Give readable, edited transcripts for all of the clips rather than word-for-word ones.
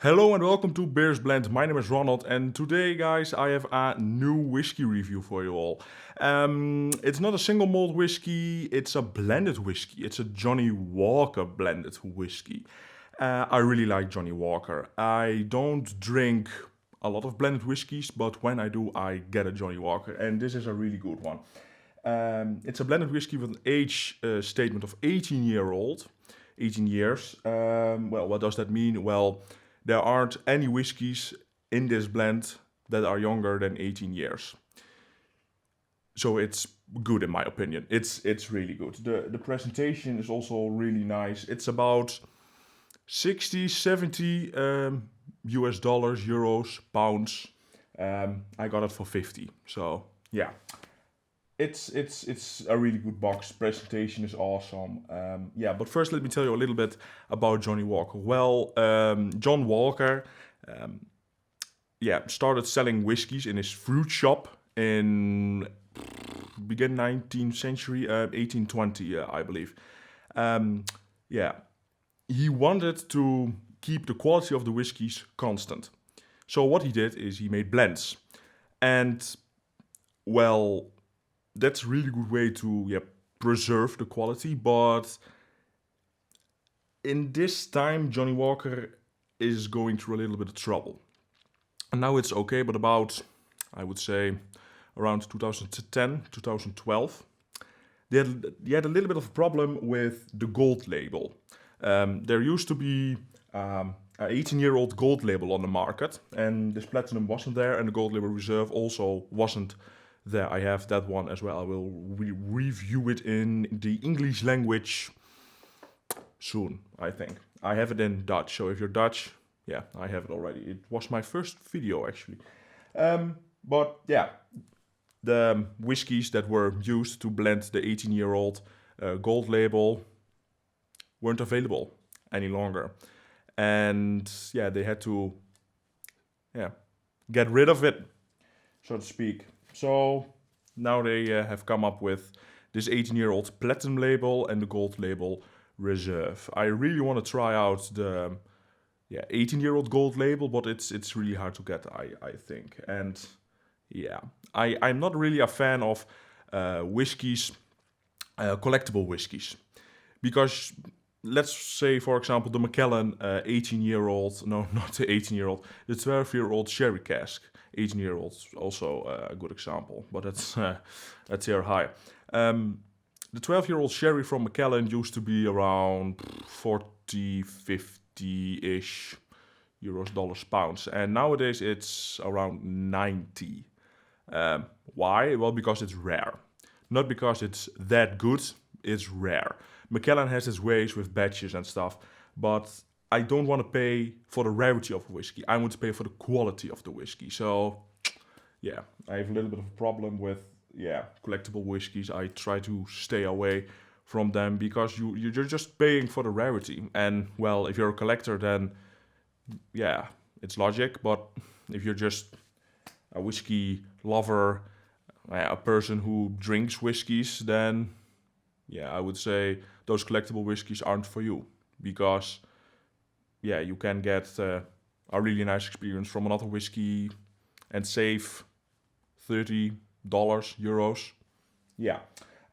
Hello and welcome to Beers Blend. My name is Ronald, and today, guys, I have a new whiskey review for you all. It's not a single malt whiskey; it's a blended whiskey. It's a Johnnie Walker blended whiskey. I really like Johnnie Walker. I don't drink a lot of blended whiskeys, but when I do, I get a Johnnie Walker, and this is a really good one. It's a blended whiskey with an age statement of 18-year-old, 18 years. Well, what does that mean? Well, there aren't any whiskies in this blend that are younger than 18 years. So it's good in my opinion. It's really good. The presentation is also really nice. It's about 60, 70 US dollars, euros, pounds. I got it for 50. So yeah, it's a really good box. Presentation is awesome. Yeah, but first let me tell you a little bit about Johnnie Walker. Well, John Walker, started selling whiskeys in his fruit shop in begin 19th century, 1820, I believe. Yeah, he wanted to keep the quality of the whiskeys constant. So what he did is he made blends, and well, that's a really good way to preserve the quality. But in this time, Johnnie Walker is going through a little bit of trouble. And now it's okay, but about, I would say, around 2010, 2012, he had a little bit of a problem with the gold label. There used to be an 18-year-old gold label on the market, and this platinum wasn't there, and the gold label reserve also wasn't there. I have that one as well. I will review it in the English language soon, I think. I have it in Dutch, so if you're Dutch, yeah, I have it already. It was my first video, actually. But yeah, the whiskies that were used to blend the 18-year-old gold label weren't available any longer. And yeah, they had to get rid of it, so to speak. So now they have come up with this 18-year-old platinum label and the gold label reserve. I really want to try out the 18-year-old gold label, but it's really hard to get, I think. And yeah, I'm not really a fan of whiskeys, collectible whiskeys, because let's say, for example, the Macallan 18-year-old, no, not the 18-year-old, the 12-year-old sherry cask. 18-year-old, also a good example, but that's here high. The 12-year-old sherry from Macallan used to be around 40, 50-ish euros, dollars, pounds, and nowadays it's around 90. Why? Well, because it's rare. Not because it's that good, it's rare. Macallan has its ways with batches and stuff, but I don't want to pay for the rarity of a whiskey. I want to pay for the quality of the whiskey. So, yeah, I have a little bit of a problem with, collectible whiskeys. I try to stay away from them because you're just paying for the rarity. And, well, if you're a collector, then, yeah, it's logic. But if you're just a whiskey lover, a person who drinks whiskeys, then, yeah, I would say those collectible whiskeys aren't for you. Because you can get a really nice experience from another whiskey and save $30, euros. Yeah.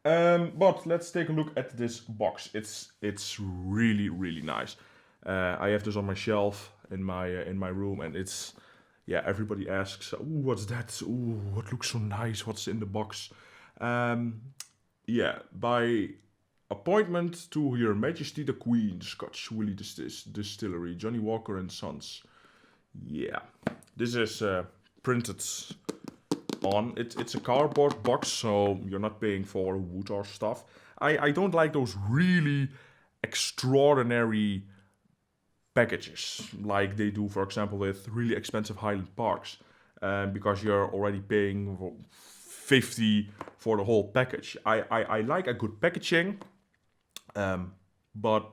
But let's take a look at this box. It's really, really nice. I have this on my shelf in my room, and it's, everybody asks, "Ooh, what's that? Ooh, what looks so nice? What's in the box?" By appointment to Her Majesty the Queen, Scotch Willie Distillery, Johnnie Walker and Sons. Yeah, this is printed on. It's a cardboard box, so you're not paying for wood or stuff. I don't like those really extraordinary packages, like they do, for example, with really expensive Highland Parks, because you're already paying 50 for the whole package. I like a good packaging. But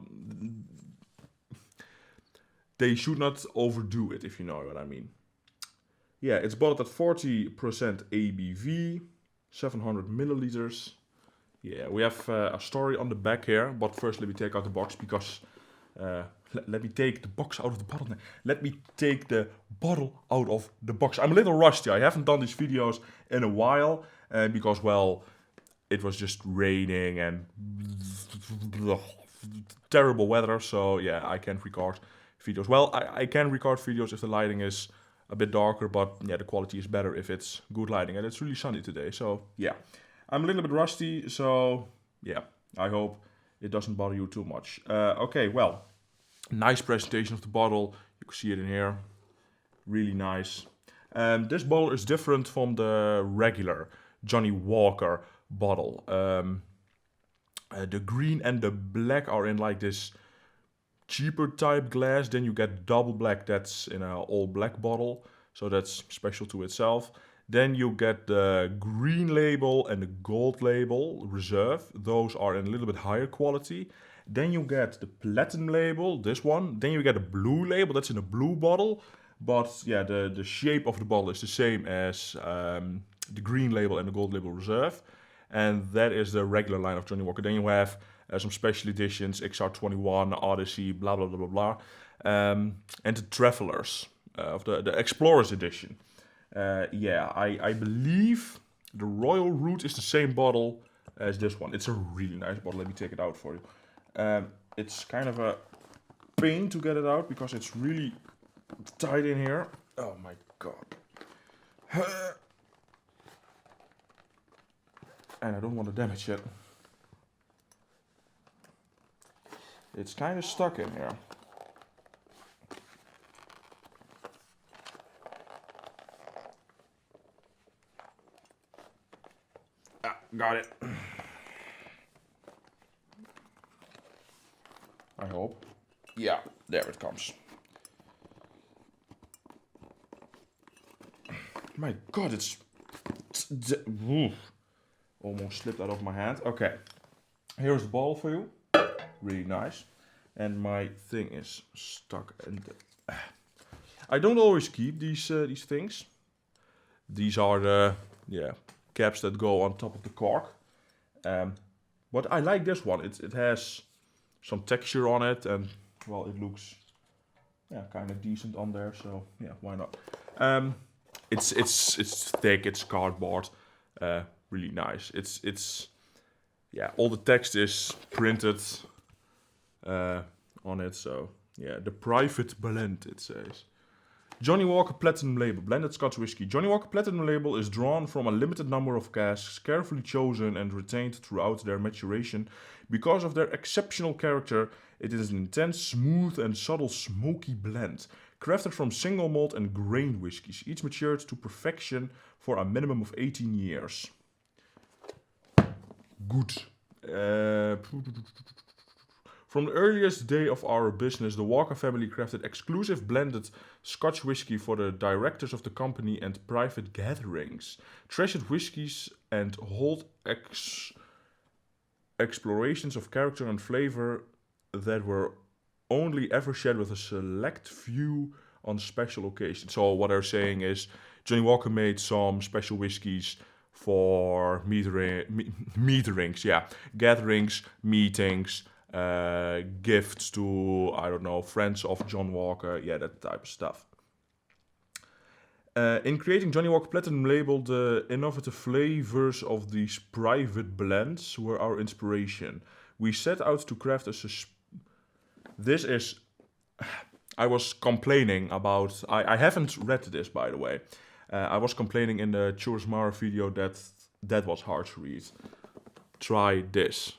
they should not overdo it, if you know what I mean. Yeah, it's bottled at 40% ABV, 700 milliliters. Yeah, we have a story on the back here, but first let me take out the box because Let me take the box out of the bottle. Let me take the bottle out of the box. I'm a little rusty. I haven't done these videos in a while. Because, well, it was just raining and terrible weather. So, yeah, I can't record videos. Well, I can record videos if the lighting is a bit darker. But, yeah, the quality is better if it's good lighting. And it's really sunny today. So, yeah, I'm a little bit rusty. So, yeah, I hope it doesn't bother you too much. Okay, well, nice presentation of the bottle. You can see it in here. Really nice. This bottle is different from the regular Johnnie Walker bottle. The green and the black are in like this cheaper type glass. Then you get double black, that's in an all black bottle. So that's special to itself. Then you get the green label and the gold label, reserve. Those are in a little bit higher quality. Then you get the platinum label, this one. Then you get a blue label, that's in a blue bottle. But yeah, the shape of the bottle is the same as the green label and the gold label reserve. And that is the regular line of Johnnie Walker. Then you have some special editions, XR21, Odyssey, blah, blah, blah, blah, blah. And the Travelers, of the Explorers edition. Yeah, I believe the Royal Root is the same bottle as this one. It's a really nice bottle. Let me take it out for you. It's kind of a pain to get it out because it's really tight in here. Oh my god. And I don't want to damage it. It's kind of stuck in here. Got it. I hope. Yeah, there it comes. My god, it's almost slipped out of my hand. Okay, here's the bottle for you. Really nice. And my thing is stuck. And I don't always keep these things. These are the caps that go on top of the cork. But I like this one. It has some texture on it, and well, it looks kind of decent on there. So yeah, why not? It's thick. It's cardboard. Really nice. It's all the text is printed on it. So yeah, the private blend, it says. Johnnie Walker Platinum Label, blended Scotch whisky. Johnnie Walker Platinum Label is drawn from a limited number of casks, carefully chosen and retained throughout their maturation. Because of their exceptional character, it is an intense, smooth and subtle smoky blend, crafted from single malt and grain whiskies, each matured to perfection for a minimum of 18 years. Good. From the earliest day of our business, the Walker family crafted exclusive blended Scotch whisky for the directors of the company and private gatherings. Treasured whiskies and hold explorations of character and flavor that were only ever shared with a select few on special occasions. So what they're saying is Johnnie Walker made some special whiskies for meetings, gatherings, meetings, gifts to, I don't know, friends of John Walker, that type of stuff. In creating Johnnie Walker Platinum Label, the innovative flavors of these private blends were our inspiration. We set out to craft I was complaining about, I haven't read this, by the way. I was complaining in the Churros Mara video that was hard to read. Try this.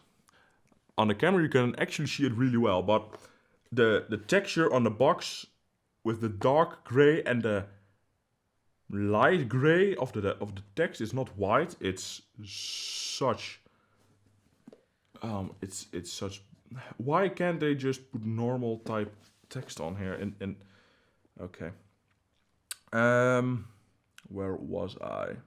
On the camera you can actually see it really well, but the texture on the box with the dark gray and the light gray of the text is not white. It's such it's such. Why can't they just put normal type text on here? Okay. Where was I?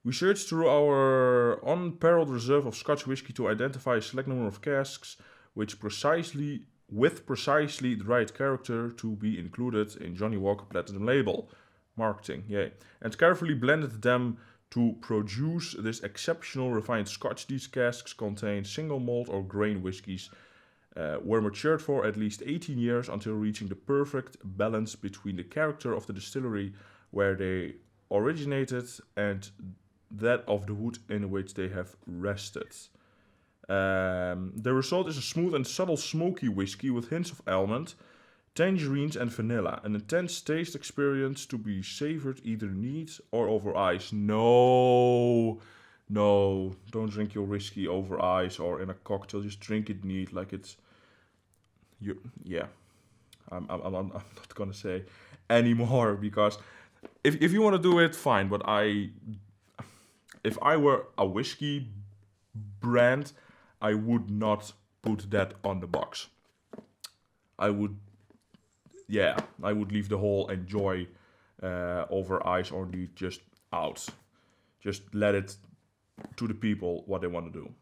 We searched through our unparalleled reserve of Scotch whisky to identify a select number of casks with precisely the right character to be included in Johnnie Walker Platinum Label. Marketing, yay. And carefully blended them to produce this exceptional refined Scotch. These casks contain single malt or grain whiskies were matured for at least 18 years until reaching the perfect balance between the character of the distillery where they originated and that of the wood in which they have rested. The result is a smooth and subtle smoky whiskey with hints of almond, tangerines and vanilla. An intense taste experience to be savored either neat or over ice. No, don't drink your whiskey over ice or in a cocktail. Just drink it neat, like it's you. Yeah, I'm not gonna say anymore because if you want to do it, fine. But if I were a whiskey brand, I would not put that on the box. I would leave the whole enjoy over ice or neat just out. Just let it to the people what they want to do.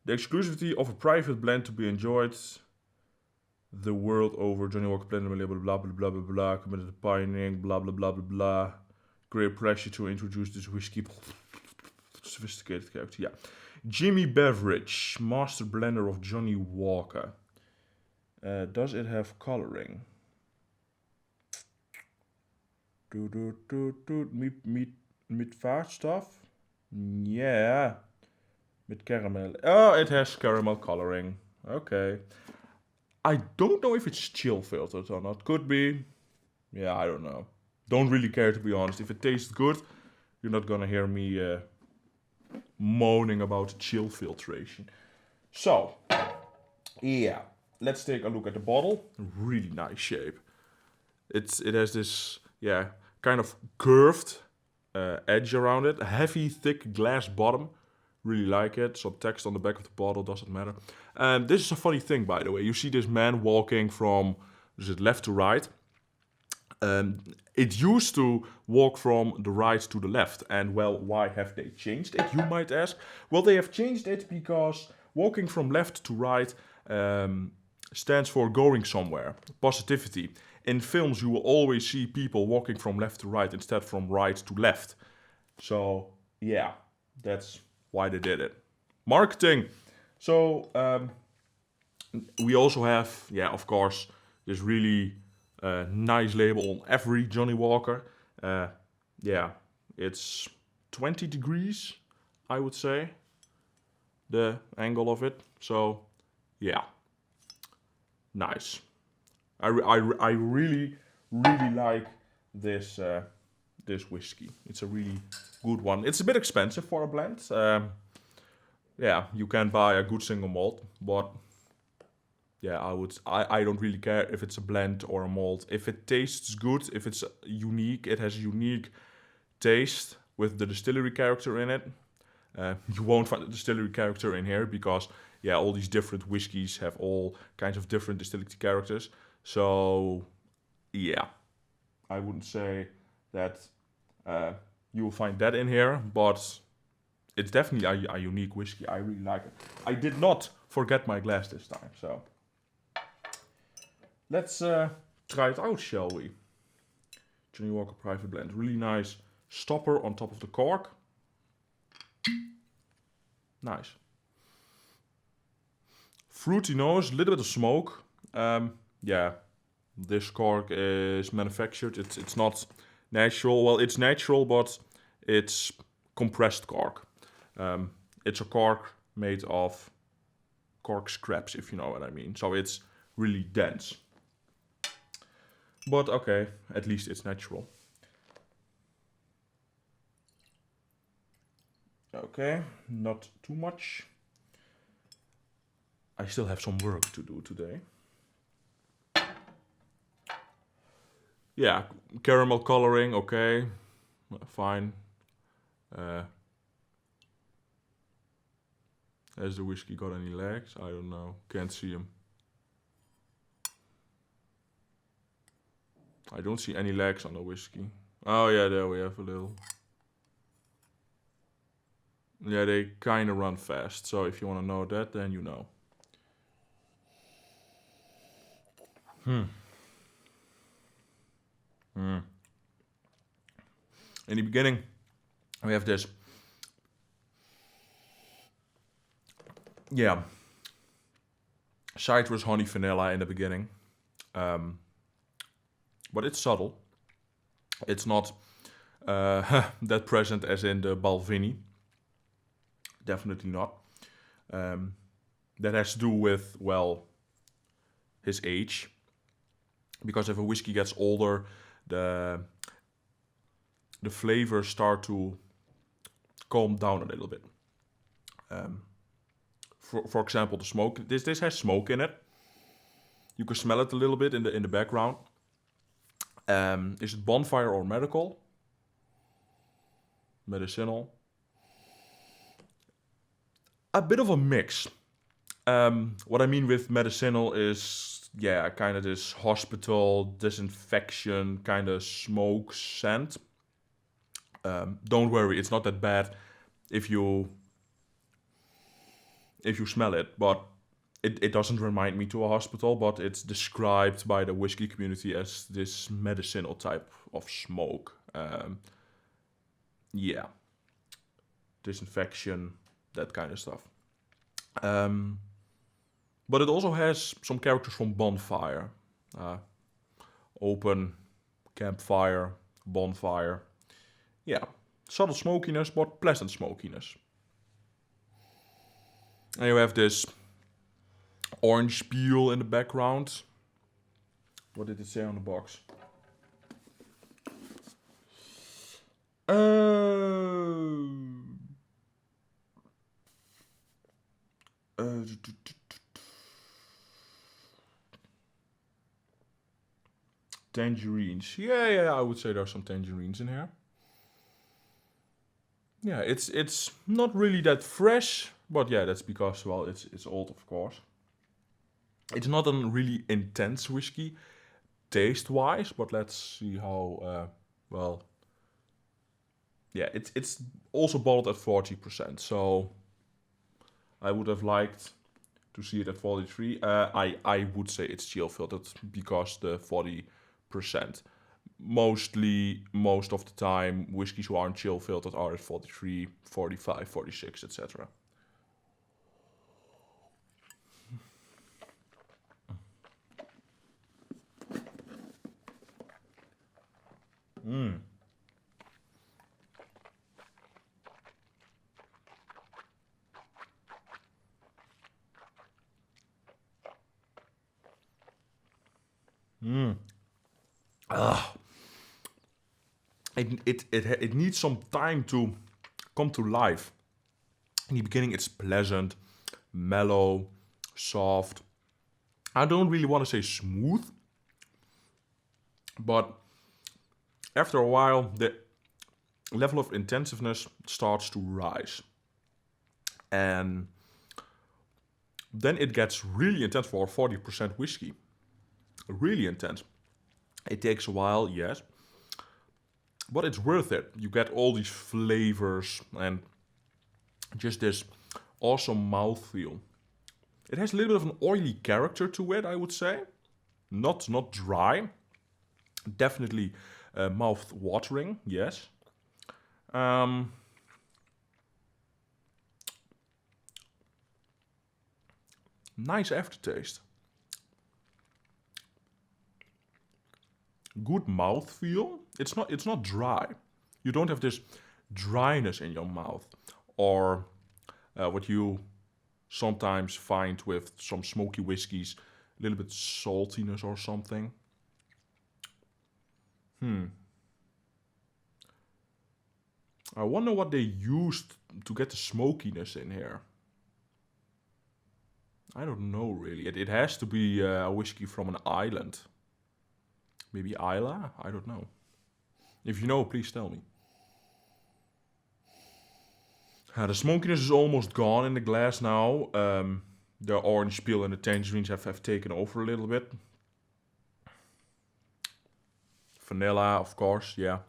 The exclusivity of a private blend to be enjoyed the world over. Johnnie Walker Platinum Label, blah blah blah blah blah. Committed to pioneering, blah blah blah blah blah. Great pressure to introduce this whiskey. Sophisticated character, yeah. Jimmy Beverage, master blender of Johnnie Walker. Does it have coloring? Mit vaatstof? Yeah. Mit caramel. Oh, it has caramel coloring. Okay. I don't know if it's chill filtered or not. Could be. Yeah, I don't know. Don't really care, to be honest. If it tastes good, you're not gonna hear me moaning about chill filtration. So, yeah. Let's take a look at the bottle. Really nice shape. It has this, kind of curved edge around it. A heavy, thick glass bottom. Really like it. Some text on the back of the bottle, doesn't matter. This is a funny thing, by the way. You see this man walking from, is it left to right? It used to walk from the right to the left. And, well, why have they changed it, you might ask? Well, they have changed it because walking from left to right stands for going somewhere, positivity. In films, you will always see people walking from left to right instead from right to left. So, yeah, that's why they did it. Marketing. So, we also have, of course, this really nice label on every Johnnie Walker. It's 20 degrees, I would say, the angle of it. So, yeah. Nice. I really like this this whiskey. It's a really good one. It's a bit expensive for a blend. You can buy a good single malt, but I don't really care if it's a blend or a malt. If it tastes good, if it's unique, it has a unique taste with the distillery character in it. You won't find the distillery character in here because all these different whiskies have all kinds of different distillery characters. So, I wouldn't say that you will find that in here, but it's definitely a unique whiskey. I really like it. I did not forget my glass this time, so let's try it out, shall we? Johnnie Walker Private Blend. Really nice stopper on top of the cork. Nice. Fruity nose, a little bit of smoke. This cork is manufactured. It's not natural. Well, it's natural, but it's compressed cork. It's a cork made of cork scraps, if you know what I mean. So it's really dense. But okay, at least it's natural. Okay, not too much. I still have some work to do today. Yeah, caramel coloring, okay, fine. Has the whiskey got any legs? I don't know, can't see them. I don't see any legs on the whiskey. Oh yeah, there we have a little. Yeah, they kind of run fast, so if you want to know that, then you know. In the beginning, we have this, citrus, honey, vanilla in the beginning. But it's subtle. It's not that present as in the Balvenie. Definitely not. That has to do with, well, his age. Because if a whiskey gets older, the flavors start to calm down a little bit. For example, the smoke. This has smoke in it. You can smell it a little bit in the background. Is it bonfire or medical? Medicinal. A bit of a mix. What I mean with medicinal is, yeah, kind of this hospital disinfection kind of smoke scent. Don't worry, it's not that bad if you smell it, but it doesn't remind me to a hospital, but it's described by the whiskey community as this medicinal type of smoke. Yeah, disinfection, that kind of stuff. But it also has some characters from bonfire. Open, campfire, bonfire. Yeah, subtle smokiness, but pleasant smokiness. And you have this orange peel in the background. What did it say on the box? Tangerines. Yeah, I would say there's some tangerines in here. Yeah, it's not really that fresh, but yeah, that's because, well, it's old, of course. It's not a really intense whiskey, taste-wise, but let's see how, well, yeah, it's also bottled at 40%, so I would have liked to see it at 43. I would say it's chill filtered because the 40%. Most of the time, whiskeys who aren't chill filtered are at 43, 45, 46, etc. It needs some time to come to life. In the beginning, it's pleasant, mellow, soft. I don't really want to say smooth, but after a while, the level of intensiveness starts to rise. And then it gets really intense for a 40% whiskey. Really intense. It takes a while, yes, but it's worth it. You get all these flavors and just this awesome mouthfeel. It has a little bit of an oily character to it, I would say. Not dry. Definitely mouth watering, yes. Nice aftertaste. Good mouthfeel. It's not dry. You don't have this dryness in your mouth, or what you sometimes find with some smoky whiskeys, a little bit saltiness or something. I wonder what they used to get the smokiness in here. I don't know really. It has to be a whiskey from an island. Maybe Isla? I don't know. If you know, please tell me. The smokiness is almost gone in the glass now. The orange peel and the tangerines have taken over a little bit. Vanilla, of course, yeah.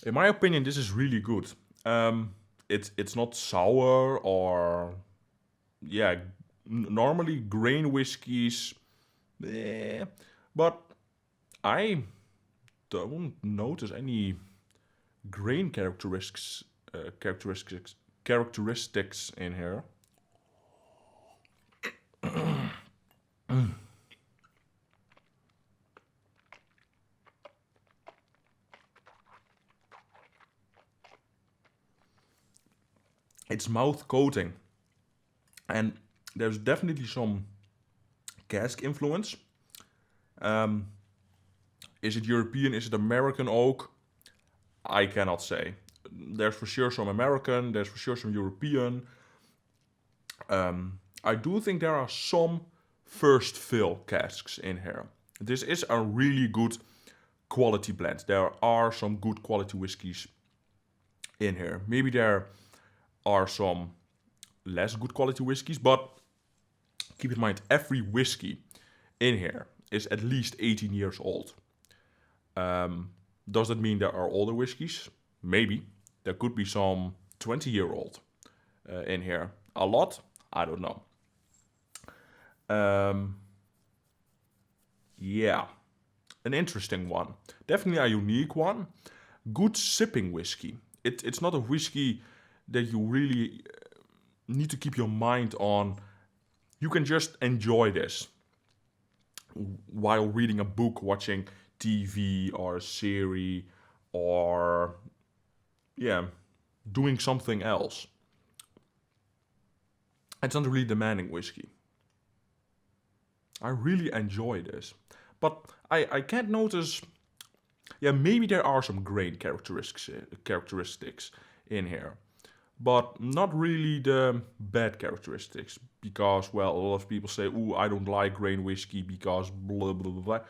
In my opinion, this is really good. It's not sour or, yeah, normally grain whiskies, but I don't notice any grain characteristics in here. It's mouth coating, and there's definitely some cask influence. Um, is it European? Is it American oak? I cannot say. There's for sure some American. There's for sure some European. I do think there are some first fill casks in here. This is a really good quality blend. There are some good quality whiskies in here. Maybe there are some less good quality whiskies, but keep in mind every whiskey in here is at least 18 years old. Does that mean there are older whiskies? Maybe. There could be some 20-year-old in here. A lot? I don't know. Yeah, an interesting one. Definitely a unique one. Good sipping whiskey. It's not a whiskey that you really need to keep your mind on. You can just enjoy this while reading a book, watching TV or a series, or yeah, doing something else. It's not really demanding whiskey. I really enjoy this. But I can't notice. Yeah, maybe there are some grain characteristics in here, but not really the bad characteristics. Because, well, a lot of people say, "Ooh, I don't like grain whiskey because blah blah blah blah."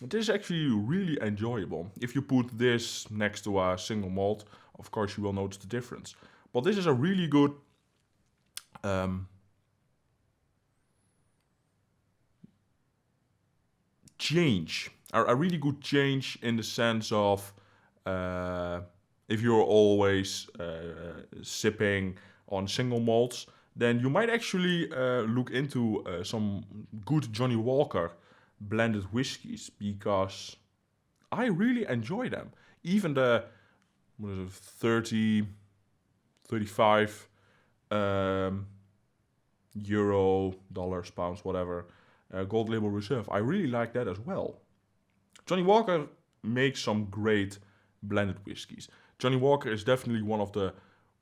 This is actually really enjoyable. If you put this next to a single malt, of course you will notice the difference. But this is a really good change, a really good change in the sense of if you're always sipping on single malts, then you might actually look into some good Johnnie Walker blended whiskies, because I really enjoy them. Even the what is it, 30, 35 euro, dollars, pounds, whatever, Gold Label Reserve. I really like that as well. Johnnie Walker makes some great blended whiskies. Johnnie Walker is definitely one of the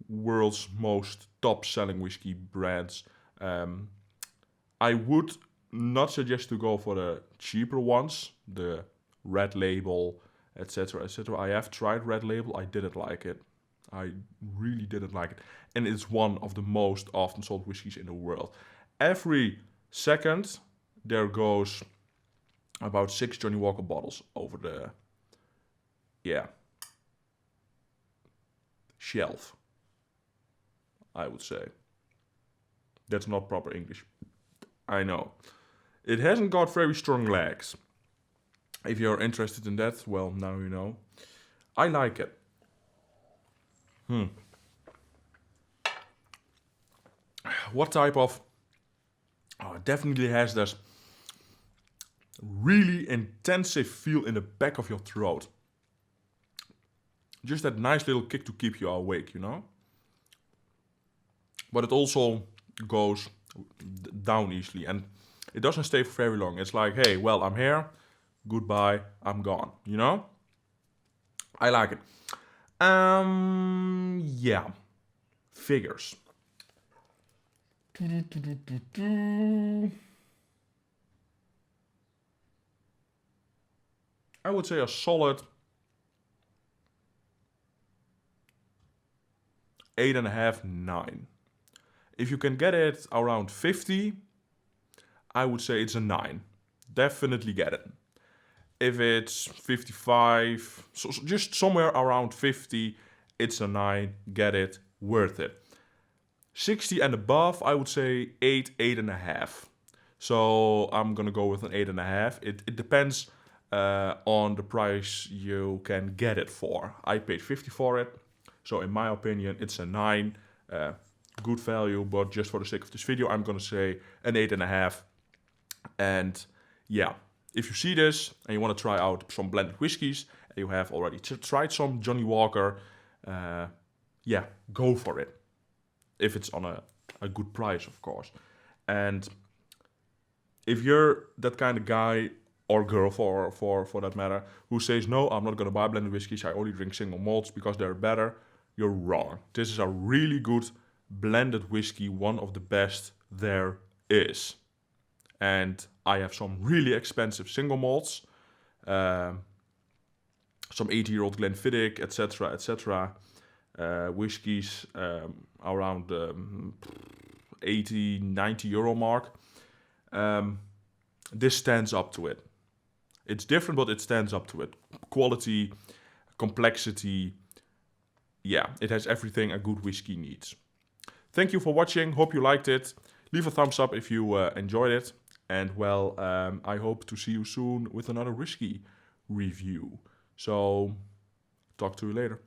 world's most top-selling whiskey brands. I would not suggest to go for the cheaper ones, the Red Label, etc., etc. I have tried Red Label. I didn't like it. I really didn't like it. And it's one of the most often sold whiskeys in the world. Every second, there goes about 6 Johnnie Walker bottles over the, shelf, I would say. That's not proper English. I know. It hasn't got very strong legs. If you're interested in that, well, now you know. I like it. What type of... Oh, it definitely has this really intensive feel in the back of your throat. Just that nice little kick to keep you awake, you know? But it also goes down easily, and it doesn't stay for very long. It's like, hey, well, I'm here, goodbye, I'm gone, you know? I like it. Yeah. Figures. I would say a solid 8.5, 9. If you can get it around 50, I would say it's a 9. Definitely get it. If it's 55, so just somewhere around 50, it's a 9. Get it, worth it. 60 and above, I would say 8, 8.5. So I'm gonna go with an 8.5. It depends on the price you can get it for. I paid 50 for it, so in my opinion, it's a 9. Good value, but just for the sake of this video, I'm gonna say an 8.5. And yeah, if you see this and you want to try out some blended whiskies, and you have already tried some Johnnie Walker, yeah, go for it. If it's on a good price, of course. And if you're that kind of guy or girl for that matter who says, no, I'm not going to buy blended whiskeys, I only drink single malts because they're better, you're wrong. This is a really good blended whiskey, one of the best there is. And I have some really expensive single malts, some 80-year-old Glenfiddich, etc. Whiskies around 80, 90 euro mark. This stands up to it. It's different, but it stands up to it. Quality, complexity, yeah, it has everything a good whiskey needs. Thank you for watching. Hope you liked it. Leave a thumbs up if you enjoyed it. And well, I hope to see you soon with another whiskey review. So, talk to you later.